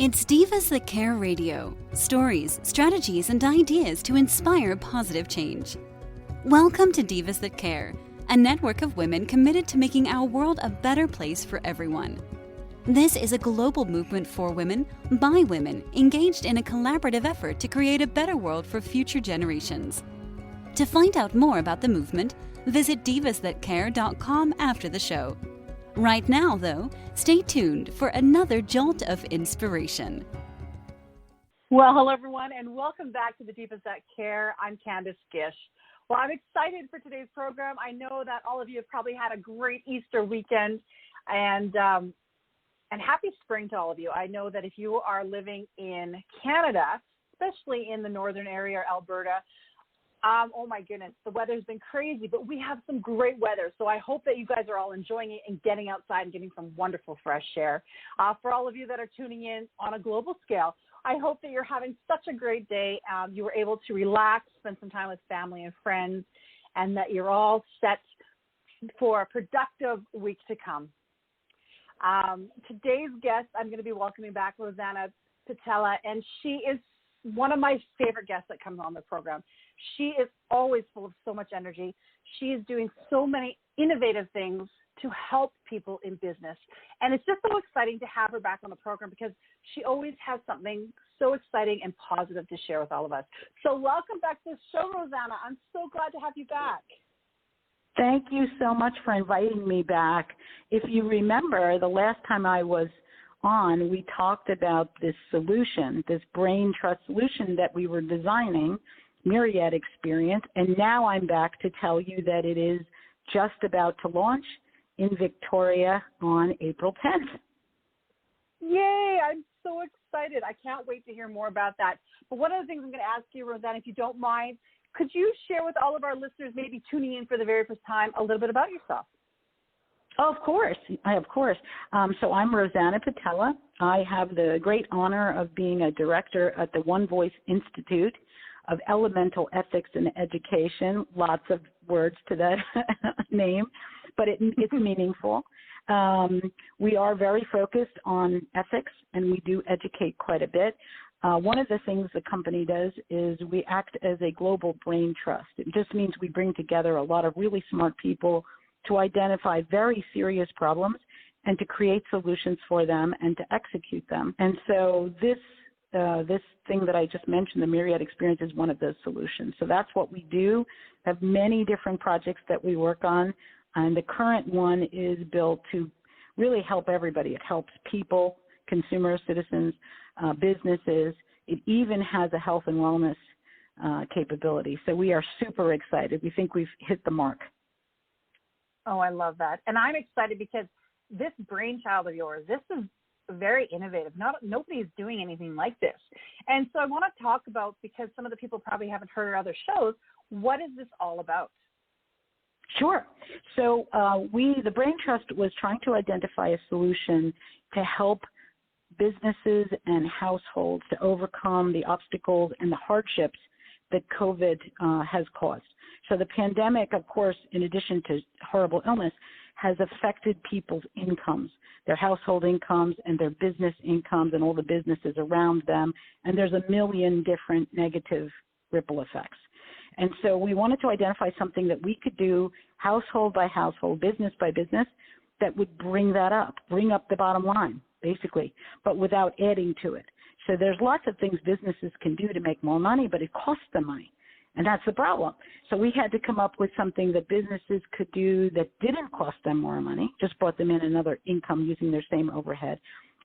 It's Divas That Care Radio. Stories, strategies, and ideas to inspire positive change. Welcome to Divas That Care, a network of women committed to making our world a better place for everyone. This is a global movement for women, by women, engaged in a collaborative effort to create a better world for future generations. To find out more about the movement, visit divasthatcare.com after the show. Right now, though, stay tuned for another jolt of inspiration. Well, hello, everyone, and welcome back to the Divas That Care. I'm Candace Gish. Well, I'm excited for today's program. I know that all of you have probably had a great Easter weekend, and happy spring to all of you. I know that if you are living in Canada, especially in the northern area, Alberta, oh my goodness, the weather's been crazy, but we have some great weather. So I hope that you guys are all enjoying it and getting outside and getting some wonderful fresh air. For all of you that are tuning in on a global scale, I hope that you're having such a great day. You were able to relax, spend some time with family and friends, and that you're all set for a productive week to come. Today's guest, I'm going to be welcoming back Rosanna Patella, and she is one of my favorite guests that comes on the program. She is always full of so much energy. She is doing so many innovative things to help people in business. And it's just so exciting to have her back on the program because she always has something so exciting and positive to share with all of us. So welcome back to the show, Rosanna. I'm so glad to have you back. Thank you so much for inviting me back. If you remember, the last time I was on, we talked about this solution, this brain trust solution that we were designing, Myriad Experience, and now I'm back to tell you that it is just about to launch in Victoria on April 10th. Yay! I'm so excited. I can't wait to hear more about that. But one of the things I'm going to ask you, Rosanna, if you don't mind, could you share with all of our listeners, maybe tuning in for the very first time, a little bit about yourself? Oh, of course. So I'm Rosanna Patella. I have the great honor of being a director at the One Voice Institute of Elemental Ethics and Education. Lots of words to that name, but it's meaningful. We are very focused on ethics, and we do educate quite a bit. One of the things the company does is we act as a global brain trust. It just means we bring together a lot of really smart people to identify very serious problems and to create solutions for them and to execute them. And so this thing that I just mentioned, the Myriad Experience, is one of those solutions. So that's what we do. We have many different projects that we work on, and the current one is built to really help everybody. It helps people, consumers, citizens, businesses. It even has a health and wellness capability. So we are super excited. We think we've hit the mark. Oh, I love that. And I'm excited because this brainchild of yours, this is very innovative. Nobody's doing anything like this. And so I want to talk about, because some of the people probably haven't heard our other shows, what is this all about? Sure. So the Brain Trust was trying to identify a solution to help businesses and households to overcome the obstacles and the hardships that COVID has caused. So the pandemic, of course, in addition to horrible illness, has affected people's incomes, their household incomes and their business incomes and all the businesses around them. And there's a million different negative ripple effects. And so we wanted to identify something that we could do household by household, business by business, that would bring up the bottom line, basically, but without adding to it. So there's lots of things businesses can do to make more money, but it costs them money. And that's the problem. So we had to come up with something that businesses could do that didn't cost them more money, just brought them in another income using their same overhead,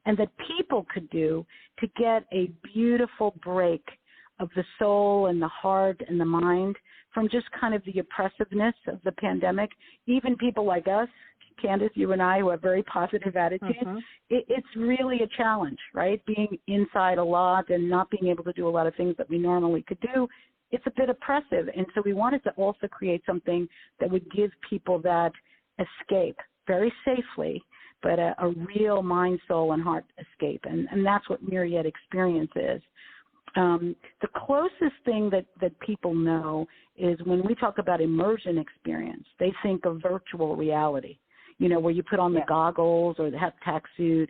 and that people could do to get a beautiful break of the soul and the heart and the mind from just kind of the oppressiveness of the pandemic. Even people like us, Candace, you and I, who have very positive attitudes, it's really a challenge, right? Being inside a lot and not being able to do a lot of things that we normally could do, it's a bit oppressive. And so we wanted to also create something that would give people that escape very safely, but a real mind, soul, and heart escape. And that's what Myriad Experience is. The closest thing that people know is when we talk about immersion experience, they think of virtual reality, where you put on the goggles or the heptac suit.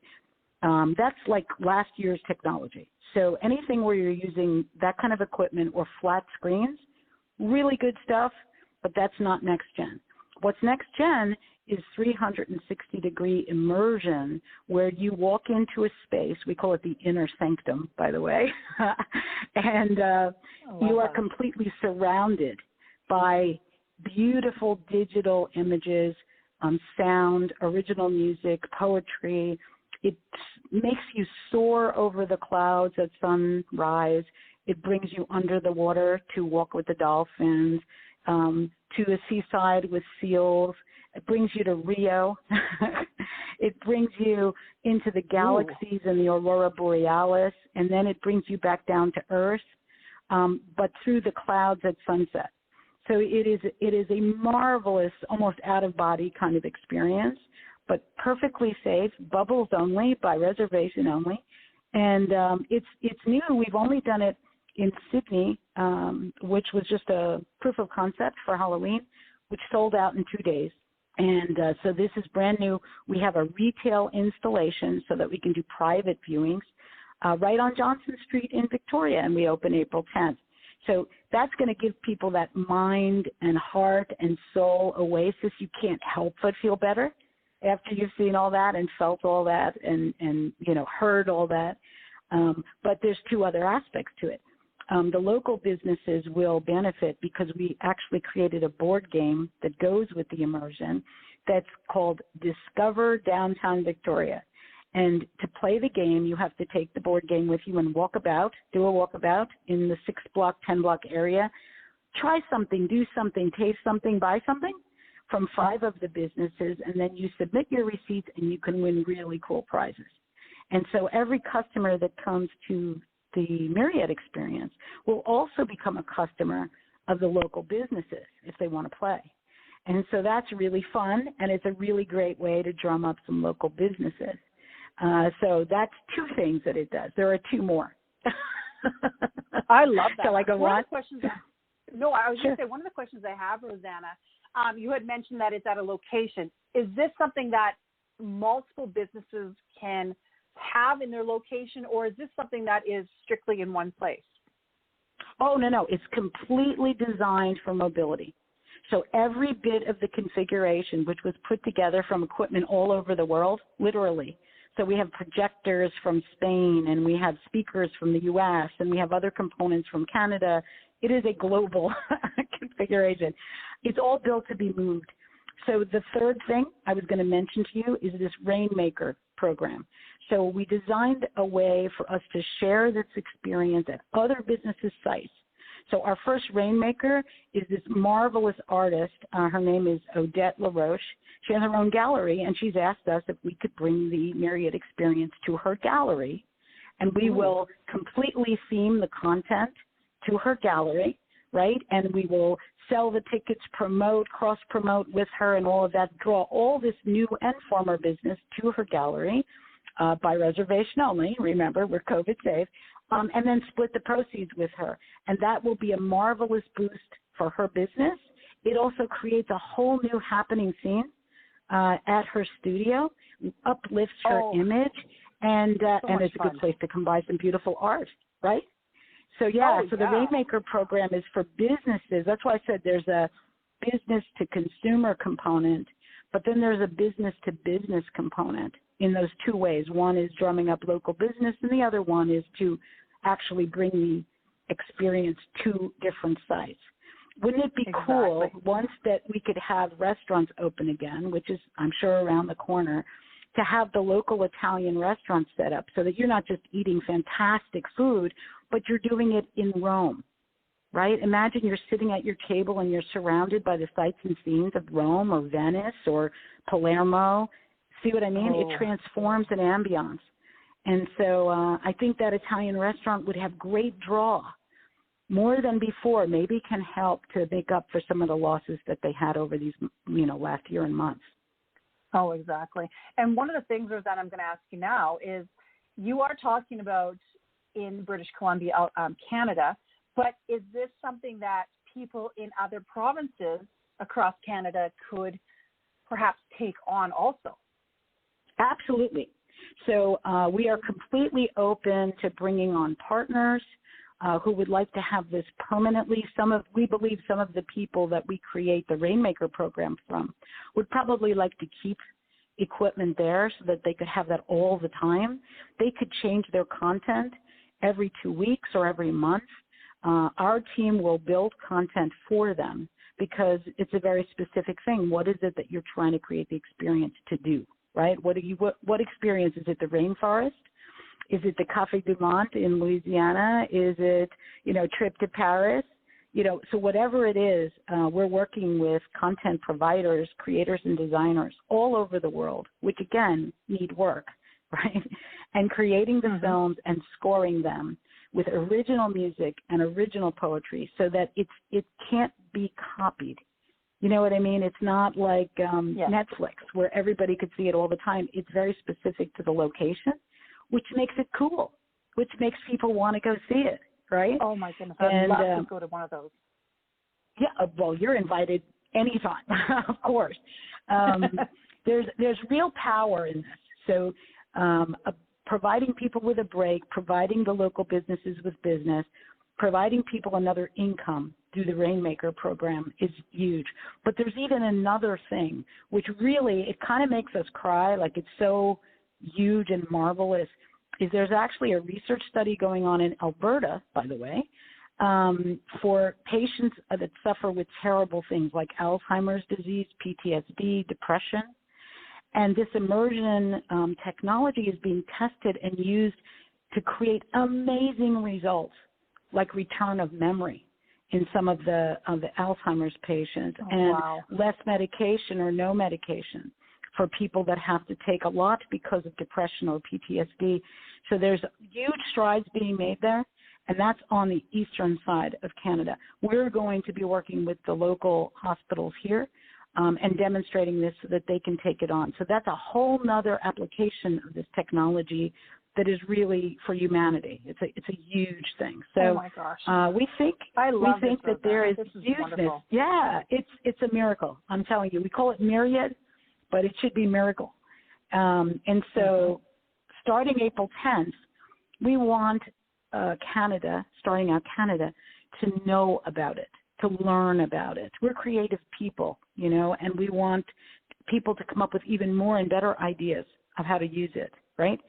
That's like last year's technology. So anything where you're using that kind of equipment or flat screens, really good stuff, but that's not next gen. What's next gen is 360-degree immersion, where you walk into a space. We call it the inner sanctum, by the way, and you are completely surrounded by beautiful digital images, sound, original music, poetry. It makes you soar over the clouds at sunrise. It brings you under the water to walk with the dolphins, to the seaside with seals. It brings you to Rio. It brings you into the galaxies and the aurora borealis, and then it brings you back down to Earth, but through the clouds at sunset. So it is a marvelous, almost out-of-body kind of experience, but perfectly safe, bubbles only, by reservation only. And it's new. We've only done it in Sydney, which was just a proof of concept for Halloween, which sold out in 2 days. And so this is brand new. We have a retail installation so that we can do private viewings right on Johnson Street in Victoria, and we open April 10th. So that's going to give people that mind and heart and soul oasis. You can't help but feel better after you've seen all that and felt all that and heard all that. But there's two other aspects to it. The local businesses will benefit because we actually created a board game that goes with the immersion that's called Discover Downtown Victoria. And to play the game, you have to take the board game with you and do a walkabout in the 6-block, 10-block area. Try something, do something, taste something, buy something from 5 of the businesses, and then you submit your receipts and you can win really cool prizes. And so every customer that comes to the Myriad experience will also become a customer of the local businesses if they want to play. And so that's really fun, and it's a really great way to drum up some local businesses. So that's 2 things that it does. There are 2 more. I love that. Shall I go on? No, I was going to say, one of the questions I have, Rosanna, you had mentioned that it's at a location. Is this something that multiple businesses can have in their location, or is this something that is strictly in one place? Oh, no. It's completely designed for mobility. So every bit of the configuration, which was put together from equipment all over the world, literally. So we have projectors from Spain, and we have speakers from the U.S., and we have other components from Canada. It is a global configuration. It's all built to be moved. So the third thing I was going to mention to you is this Rainmaker program. So we designed a way for us to share this experience at other businesses' sites. So our first Rainmaker is this marvelous artist. Her name is Odette LaRoche. She has her own gallery, and she's asked us if we could bring the Myriad experience to her gallery, and we will completely theme the content to her gallery, right? And we will sell the tickets, cross-promote with her and all of that, draw all this new and former business to her gallery by reservation only. Remember, we're COVID safe. And then split the proceeds with her. And that will be a marvelous boost for her business. It also creates a whole new happening scene at her studio, uplifts her image, and it's a good place to combine some beautiful art, right? So, the Rainmaker program is for businesses. That's why I said there's a business-to-consumer component, but then there's a business-to-business component in those 2 ways. One is drumming up local business, and the other one is to actually bring the experience to different sites. Wouldn't it be cool once that we could have restaurants open again, which is, I'm sure, around the corner, to have the local Italian restaurants set up so that you're not just eating fantastic food, but you're doing it in Rome, right? Imagine you're sitting at your table and you're surrounded by the sights and scenes of Rome or Venice or Palermo. See what I mean? It transforms an ambiance. And so I think that Italian restaurant would have great draw, more than before, maybe can help to make up for some of the losses that they had over these, last year and months. Oh, exactly. And one of the things, Rosanna, I'm going to ask you now is you are talking about in British Columbia, Canada, but is this something that people in other provinces across Canada could perhaps take on also? Absolutely. So we are completely open to bringing on partners who would like to have this permanently. We believe some of the people that we create the Rainmaker program from would probably like to keep equipment there so that they could have that all the time. They could change their content every 2 weeks or every month. Our team will build content for them because it's a very specific thing. What is it that you're trying to create the experience to do, right? What experience? Is it the rainforest? Is it the Café du Monde in Louisiana? Is it, trip to Paris? So whatever it is, we're working with content providers, creators, and designers all over the world, which, again, need work, right? And creating the films and scoring them with original music and original poetry so that it can't be copied. You know what I mean? It's not like Netflix where everybody could see it all the time. It's very specific to the location, which makes it cool, which makes people want to go see it, right? Oh, my goodness. I'd love to go to one of those. Yeah, well, you're invited anytime, of course. There's real power in this. So providing people with a break, providing the local businesses with business, providing people another income through the Rainmaker program is huge. But there's even another thing, which really, it kind of makes us cry, like it's so huge and marvelous, is there's actually a research study going on in Alberta, by the way, for patients that suffer with terrible things like Alzheimer's disease, PTSD, depression. And this immersion technology is being tested and used to create amazing results, like return of memory in some of the Alzheimer's patients, less medication or no medication for people that have to take a lot because of depression or PTSD. So there's huge strides being made there, and that's on the eastern side of Canada. We're going to be working with the local hospitals here and demonstrating this so that they can take it on. So that's a whole nother application of this technology that is really for humanity. It's a huge thing. So oh my gosh. We think that there is hugeness. Wonderful. Yeah, it's a miracle. I'm telling you. We call it Myriad, but it should be miracle. And so starting April 10th, we want Canada, starting out Canada, to know about it, to learn about it. We're creative people, and we want people to come up with even more and better ideas of how to use it, right?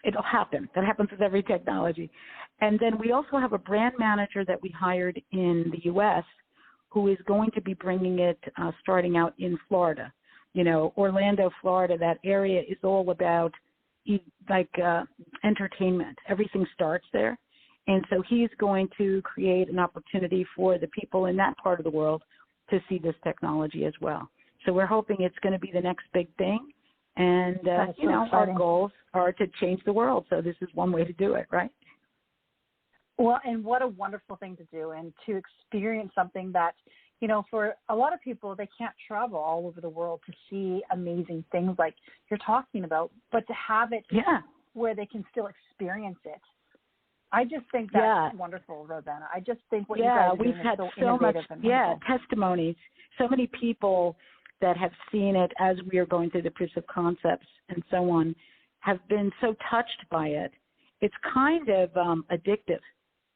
It'll happen. That happens with every technology. And then we also have a brand manager that we hired in the U.S. who is going to be bringing it starting out in Florida. Orlando, Florida, that area is all about entertainment. Everything starts there. And so he's going to create an opportunity for the people in that part of the world to see this technology as well. So we're hoping it's going to be the next big thing. And, our goals are to change the world. So this is one way to do it, right? Well, and what a wonderful thing to do and to experience something that, for a lot of people, they can't travel all over the world to see amazing things like you're talking about, but to have it where they can still experience it. I just think that's wonderful, Rosanna. I just think what you guys are doing is so innovative and wonderful. Testimonies. So many people that have seen it as we are going through the proofs of concepts and so on have been so touched by it. It's kind of addictive.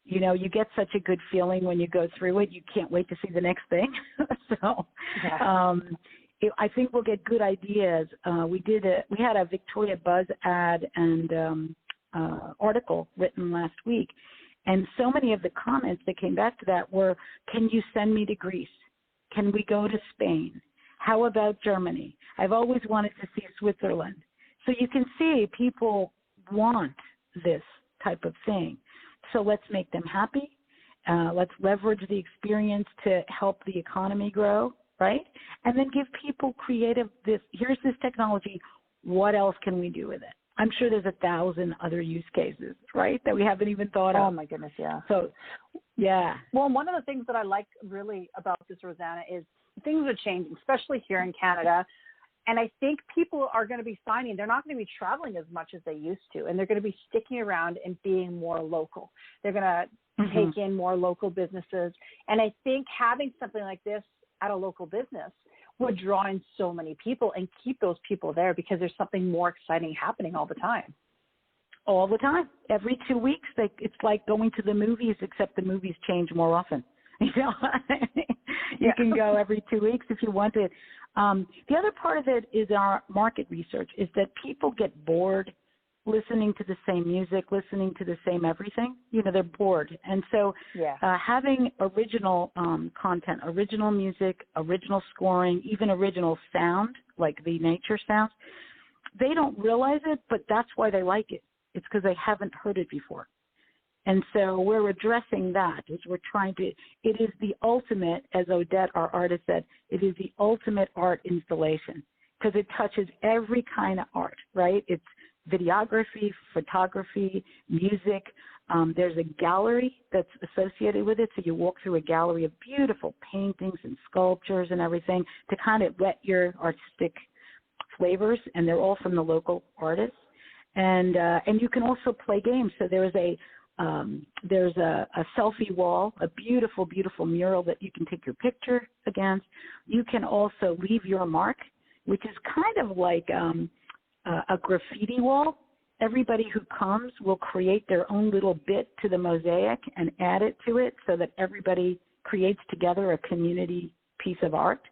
You get such a good feeling when you go through it. You can't wait to see the next thing. I think we'll get good ideas. We had a Victoria Buzz ad and article written last week, and so many of the comments that came back to that were, can you send me to Greece? Can we go to Spain? How about Germany? I've always wanted to see Switzerland. So you can see people want this type of thing. So let's make them happy. Let's leverage the experience to help the economy grow, right? And then give people here's this technology. What else can we do with it? I'm sure there's 1,000 other use cases, right, that we haven't even thought of. Oh, my goodness, yeah. So, yeah. Well, one of the things that I like really about this, Rosanna, is things are changing, especially here in Canada. And I think people are going to be finding they're not going to be traveling as much as they used to, and they're going to be sticking around and being more local. They're going to take in more local businesses. And I think having something like this at a local business would draw in so many people and keep those people there because there's something more exciting happening all the time. All the time. Every 2 weeks, it's like going to the movies, except the movies change more often. You know, you can go every 2 weeks if you wanted. The other part of it is our market research, is that people get bored listening to the same music, listening to the same everything. You know, they're bored. And so having original content, original music, original scoring, even original sound, like the nature sounds, they don't realize it, but that's why they like it. It's because they haven't heard it before. And so we're addressing that as we're trying to, it is the ultimate, as Odette, our artist, said, it is the ultimate art installation because it touches every kind of art, right? It's videography, photography, music. There's a gallery that's associated with it. So you walk through a gallery of beautiful paintings and sculptures and everything to kind of whet your artistic flavors, and they're all from the local artists. And you can also play games. So there's a selfie wall, a beautiful, beautiful mural that you can take your picture against. You can also leave your mark, which is kind of like a graffiti wall. Everybody who comes will create their own little bit to the mosaic and add it to it so that everybody creates together a community piece of art.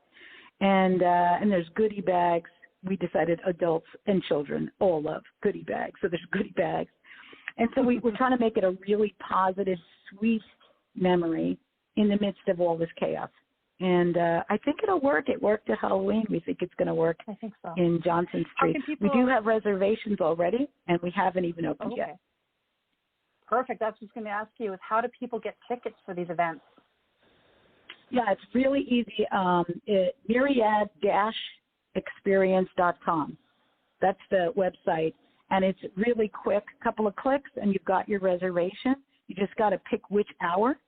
And there's goodie bags. We decided adults and children all love goodie bags. So there's goodie bags. And so we're trying to make it a really positive, sweet memory in the midst of all this chaos. And I think it'll work. It worked at Halloween. We think it's going to work in Johnson Street. We do have reservations already, and we haven't even opened yet. Perfect. That's what I was going to ask you, is how do people get tickets for these events? Yeah, it's really easy. Myriad ExperienceTM. That's the website. And it's really quick, a couple of clicks, and you've got your reservation. You just got to pick which hour,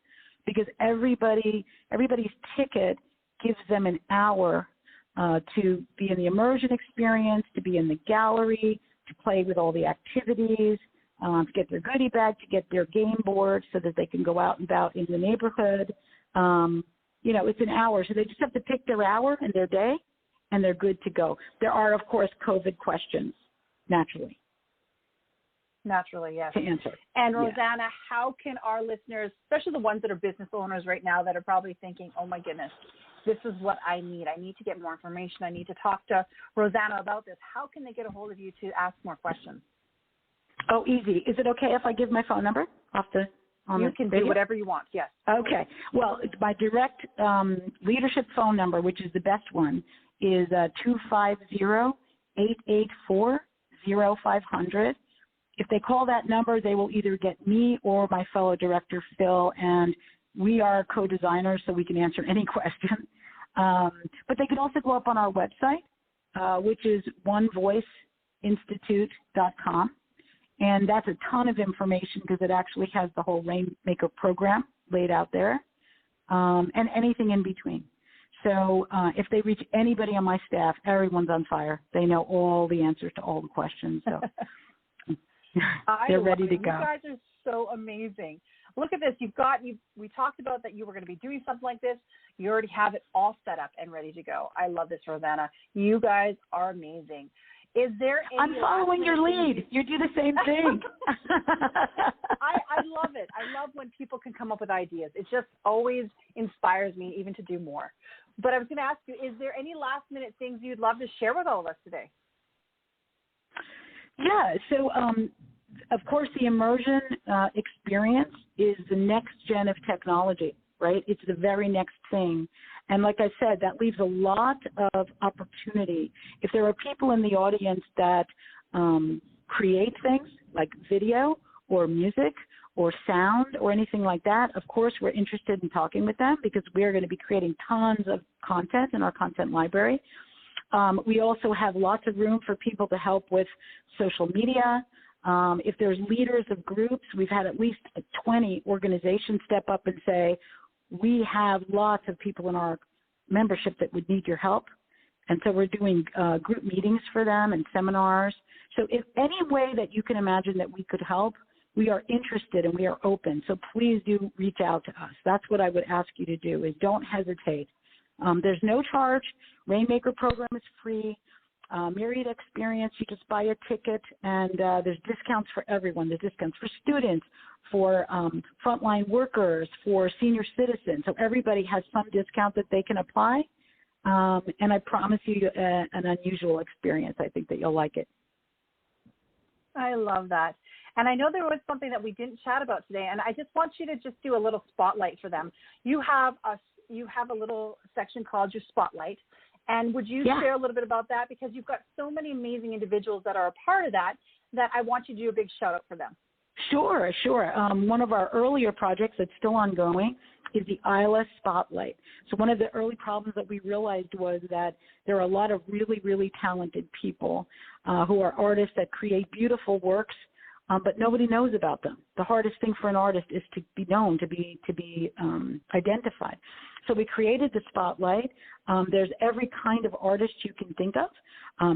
because everybody's ticket gives them an hour to be in the immersion experience, to be in the gallery, to play with all the activities, to get their goodie bag, to get their game board so that they can go out and about in the neighborhood. You know, it's an hour. So they just have to pick their hour and their day, and they're good to go. There are, of course, COVID questions, naturally. Naturally, yes. To answer. And Rosanna, how can our listeners, especially the ones that are business owners right now that are probably thinking, oh my goodness, this is what I need. I need to get more information. I need to talk to Rosanna about this. How can they get a hold of you to ask more questions? Oh, easy. Is it okay if I give my phone number You can do whatever you want, yes. Okay. Well, my direct leadership phone number, which is the best one, is 250-884-0500. If they call that number, they will either get me or my fellow director, Phil, and we are co-designers, so we can answer any question. But they can also go up on our website, which is onevoiceinstitute.com, and that's a ton of information because it actually has the whole Rainmaker program laid out there, and anything in between. So if they reach anybody on my staff, everyone's on fire. They know all the answers to all the questions. So. They're ready to go. You guys are so amazing. Look at this. We talked about that you were going to be doing something like this. You already have it all set up and ready to go. I love this, Rosanna. You guys are amazing. Is there any I'm following your lead. You do the same thing. I love it. I love when people can come up with ideas. It just always inspires me even to do more. But I was going to ask you, is there any last-minute things you'd love to share with all of us today? Yeah, so of course the immersion experience is the next gen of technology, right? It's the very next thing. And like I said, that leaves a lot of opportunity. If there are people in the audience that create things like video or music or sound or anything like that, of course we're interested in talking with them because we're going to be creating tons of content in our content library. We also have lots of room for people to help with social media. If there's leaders of groups, we've had at least 20 organizations step up and say, we have lots of people in our membership that would need your help. And so we're doing group meetings for them and seminars. So if any way that you can imagine that we could help, we are interested and we are open. So please do reach out to us. That's what I would ask you to do, is don't hesitate. There's no charge. Rainmaker program is free. Myriad Experience, you just buy a ticket, and there's discounts for everyone. There's discounts for students, for frontline workers, for senior citizens. So everybody has some discount that they can apply. And I promise you an unusual experience. I think that you'll like it. I love that. And I know there was something that we didn't chat about today, and I just want you to just do a little spotlight for them. You have a little section called your spotlight. And would you share a little bit about that? Because you've got so many amazing individuals that are a part of that I want you to do a big shout out for them. Sure. One of our earlier projects that's still ongoing is the Isla Spotlight. So one of the early problems that we realized was that there are a lot of really, really talented people who are artists that create beautiful works, but nobody knows about them. The hardest thing for an artist is to be known, to be identified. So we created the Spotlight. There's every kind of artist you can think of,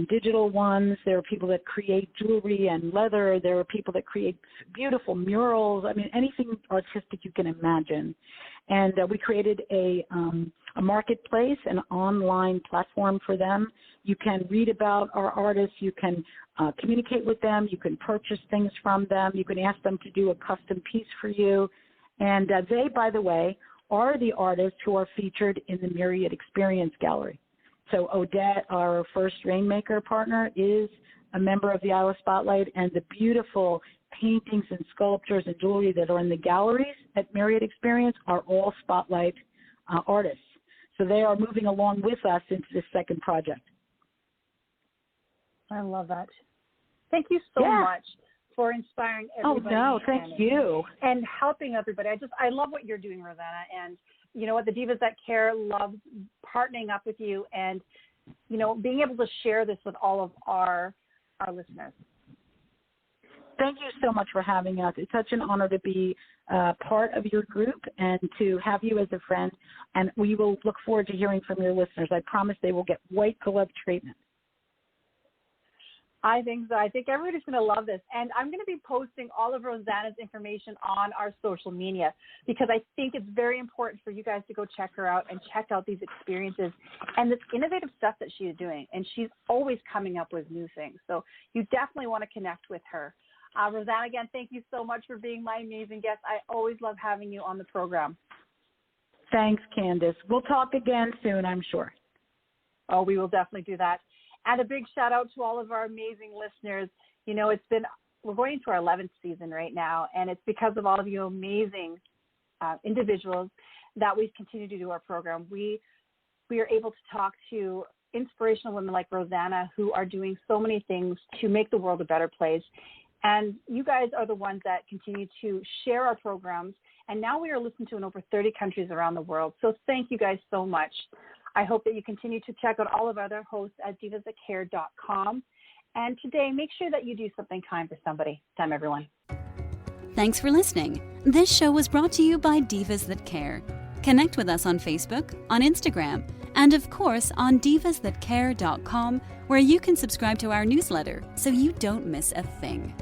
digital ones. There are people that create jewelry and leather. There are people that create beautiful murals. I mean, anything artistic you can imagine. And we created a marketplace, an online platform for them. You can read about our artists. You can communicate with them. You can purchase things from them. You can ask them to do a custom piece for you. And they, by the way, are the artists who are featured in the Myriad Experience Gallery. So Odette, our first Rainmaker partner, is a member of the Isla Spotlight, and the beautiful paintings and sculptures and jewelry that are in the galleries at Myriad Experience are all Spotlight artists. So they are moving along with us into this second project. I love that. Thank you so much for inspiring everybody. Oh, no, thank you. And helping everybody. I love what you're doing, Rosanna. And you know what, the Divas That Care loves partnering up with you and, you know, being able to share this with all of our listeners. Thank you so much for having us. It's such an honor to be part of your group and to have you as a friend. And we will look forward to hearing from your listeners. I promise they will get white glove treatment. I think so. I think everybody's going to love this. And I'm going to be posting all of Rosanna's information on our social media because I think it's very important for you guys to go check her out and check out these experiences and this innovative stuff that she's doing. And she's always coming up with new things. So you definitely want to connect with her. Rosanna, again, thank you so much for being my amazing guest. I always love having you on the program. Thanks, Candace. We'll talk again soon, I'm sure. Oh, we will definitely do that. And a big shout out to all of our amazing listeners. You know, we're going into our 11th season right now, and it's because of all of you amazing individuals that we've continued to do our program. We are able to talk to inspirational women like Rosanna who are doing so many things to make the world a better place. And you guys are the ones that continue to share our programs. And now we are listened to in over 30 countries around the world. So thank you guys so much. I hope that you continue to check out all of our other hosts at divasthatcare.com. And today, make sure that you do something kind for somebody. Time, everyone. Thanks for listening. This show was brought to you by Divas That Care. Connect with us on Facebook, on Instagram, and of course on divasthatcare.com, where you can subscribe to our newsletter so you don't miss a thing.